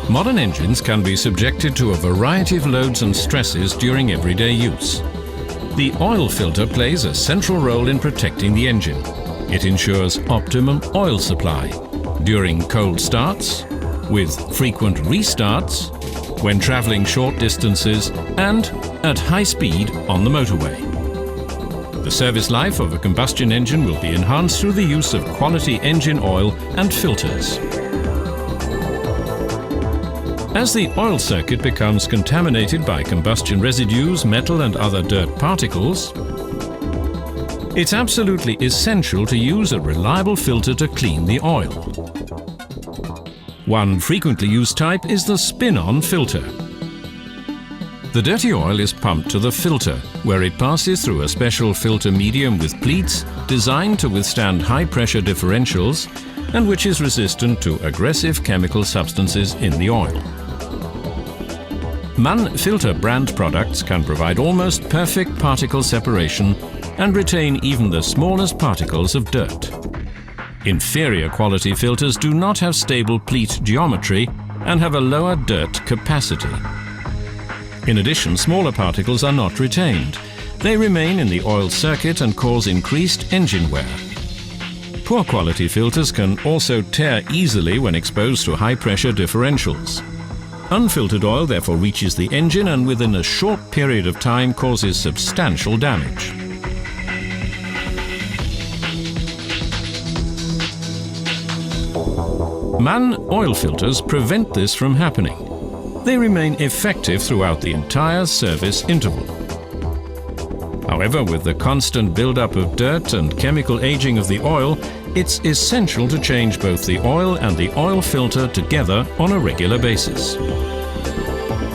Modern engines can be subjected to a variety of loads and stresses during everyday use. The oil filter plays a central role in protecting the engine. It ensures optimum oil supply during cold starts, with frequent restarts, when traveling short distances, and at high speed on the motorway. The service life of a combustion engine will be enhanced through the use of quality engine oil and filters. As the oil circuit becomes contaminated by combustion residues, metal and other dirt particles, it's absolutely essential to use a reliable filter to clean the oil. One frequently used type is the spin-on filter. The dirty oil is pumped to the filter, where it passes through a special filter medium with pleats designed to withstand high-pressure differentials and which is resistant to aggressive chemical substances in the oil. MAN Filter brand products can provide almost perfect particle separation and retain even the smallest particles of dirt. Inferior quality filters do not have stable pleat geometry and have a lower dirt capacity. In addition, smaller particles are not retained. They remain in the oil circuit and cause increased engine wear. Poor quality filters can also tear easily when exposed to high-pressure differentials. Unfiltered oil therefore reaches the engine and within a short period of time causes substantial damage. MAN oil filters prevent this from happening. They remain effective throughout the entire service interval. However, with the constant buildup of dirt and chemical aging of the oil, it's essential to change both the oil and the oil filter together on a regular basis.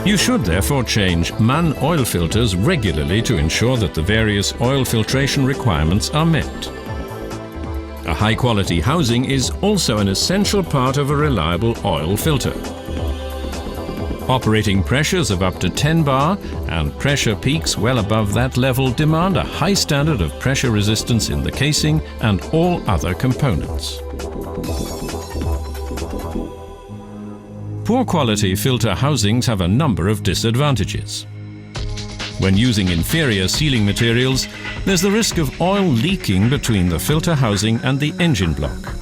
You should therefore change MAN oil filters regularly to ensure that the various oil filtration requirements are met. A high-quality housing is also an essential part of a reliable oil filter. Operating pressures of up to 10 bar and pressure peaks well above that level demand a high standard of pressure resistance in the casing and all other components. Poor quality filter housings have a number of disadvantages. When using inferior sealing materials, there's the risk of oil leaking between the filter housing and the engine block.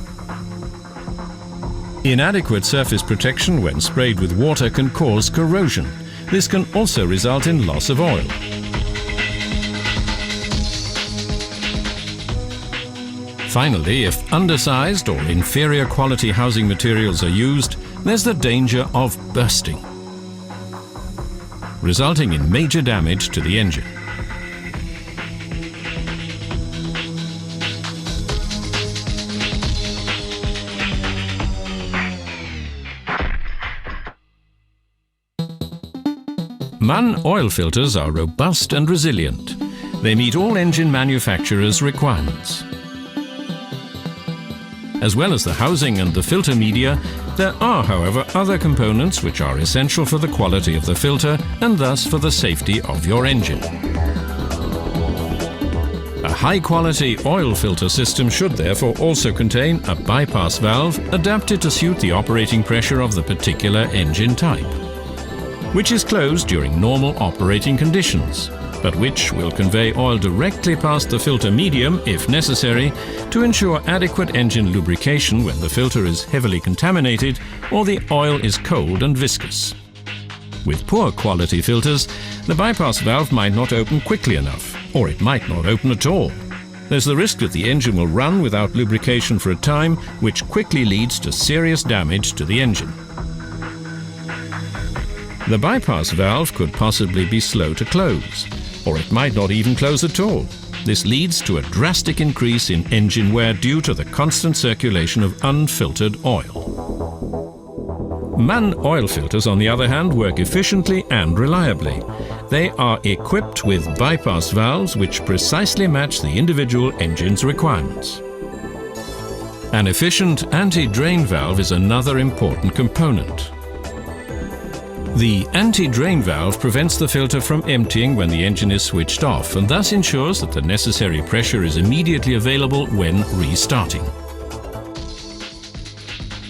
Inadequate surface protection when sprayed with water can cause corrosion. This can also result in loss of oil. Finally, if undersized or inferior quality housing materials are used, there's the danger of bursting, resulting in major damage to the engine. MAN oil filters are robust and resilient. They meet all engine manufacturers' requirements. As well as the housing and the filter media, there are, however, other components which are essential for the quality of the filter and thus for the safety of your engine. A high-quality oil filter system should therefore also contain a bypass valve adapted to suit the operating pressure of the particular engine type, which is closed during normal operating conditions, but which will convey oil directly past the filter medium, if necessary, to ensure adequate engine lubrication when the filter is heavily contaminated or the oil is cold and viscous. With poor quality filters, the bypass valve might not open quickly enough, or it might not open at all. There's the risk that the engine will run without lubrication for a time, which quickly leads to serious damage to the engine. The bypass valve could possibly be slow to close, or it might not even close at all. This leads to a drastic increase in engine wear due to the constant circulation of unfiltered oil. MAN oil filters, on the other hand, work efficiently and reliably. They are equipped with bypass valves which precisely match the individual engine's requirements. An efficient anti-drain valve is another important component. The anti-drain valve prevents the filter from emptying when the engine is switched off and thus ensures that the necessary pressure is immediately available when restarting.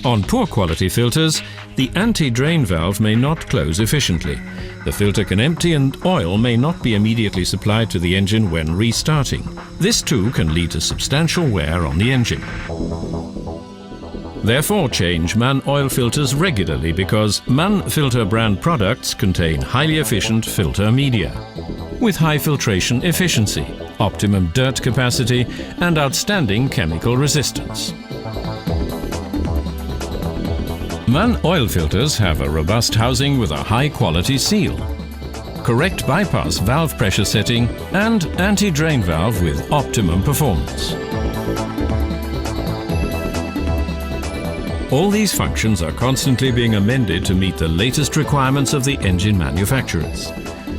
On poor quality filters, the anti-drain valve may not close efficiently. The filter can empty and oil may not be immediately supplied to the engine when restarting. This too can lead to substantial wear on the engine. Therefore, change MAN oil filters regularly because MAN Filtre brand products contain highly efficient filter media with high filtration efficiency, optimum dirt capacity and outstanding chemical resistance. MAN oil filters have a robust housing with a high-quality seal, correct bypass valve pressure setting and anti-drain valve with optimum performance. All these functions are constantly being amended to meet the latest requirements of the engine manufacturers.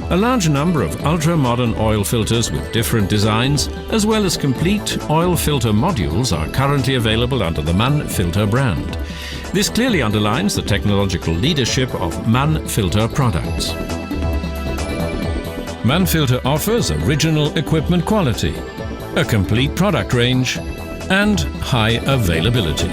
A large number of ultra-modern oil filters with different designs, as well as complete oil filter modules, are currently available under the MAN Filtre brand. This clearly underlines the technological leadership of MAN Filtre products. MAN Filtre offers original equipment quality, a complete product range, and high availability.